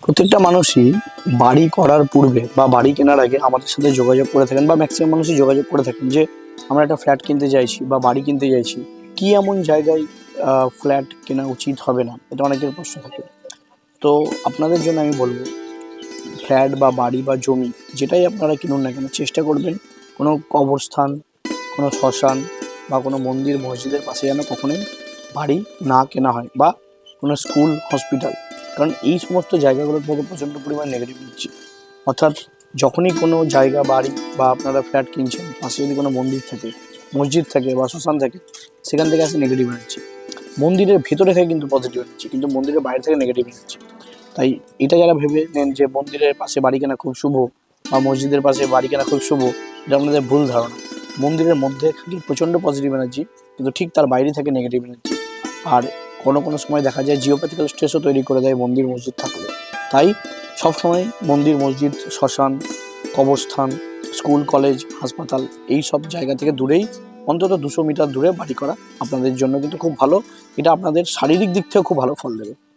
প্রত্যেকটা মানুষই বাড়ি করার পূর্বে বা বাড়ি কেনার আগে আমাদের সাথে যোগাযোগ করে থাকেন বা ম্যাক্সিমাম মানুষই যোগাযোগ করে থাকেন যে আমরা একটা ফ্ল্যাট কিনতে চাইছি বা বাড়ি কিনতে চাইছি, কি এমন জায়গায় ফ্ল্যাট কেনা উচিত হবে না, এটা অনেকের প্রশ্ন থাকে। তো আপনাদের জন্য আমি বলবো, ফ্ল্যাট বা বাড়ি বা জমি যেটাই আপনারা কিনুন না কেন, চেষ্টা করবেন কোনো কবরস্থান, কোনো শ্মশান বা কোনো মন্দির মসজিদের পাশে যেন কখনোই বাড়ি না কেনা হয়, বা কোনো স্কুল হসপিটাল। কারণ এই সমস্ত জায়গাগুলোর মধ্যে প্রচণ্ড পরিমাণ নেগেটিভ এনার্জি। অর্থাৎ যখনই কোনো জায়গা বাড়ি বা আপনারা ফ্ল্যাট কিনছেন, পাশে যদি কোনো মন্দির থাকে, মসজিদ থাকে বা শ্মশান থাকে, সেখান থেকে আসে নেগেটিভ এনার্জি। মন্দিরের ভেতরে থাকে কিন্তু পজিটিভ এনার্জি, কিন্তু মন্দিরের বাইরে থেকে নেগেটিভ এনার্জি। তাই এটা যারা ভেবে নেন যে মন্দিরের পাশে বাড়ি কেনা খুব শুভ বা মসজিদের পাশে বাড়ি কেনা খুব শুভ, এটা আপনাদের ভুল ধারণা। মন্দিরের মধ্যে থাকে প্রচণ্ড পজিটিভ এনার্জি, কিন্তু ঠিক তার বাইরে থাকে নেগেটিভ এনার্জি। আর কোনো কোনো সময় দেখা যায় জিওপ্যাথিক্যাল স্ট্রেসও তৈরি করে দেয় মন্দির মসজিদ থাকলে। তাই সবসময় মন্দির মসজিদ, শ্মশান, কবরস্থান, স্কুল কলেজ হাসপাতাল এই সব জায়গা থেকে দূরেই, অন্তত 200 মিটার দূরে বাড়ি করা আপনাদের জন্য কিন্তু খুব ভালো। এটা আপনাদের শারীরিক দিক থেকেও খুব ভালো ফল দেবে।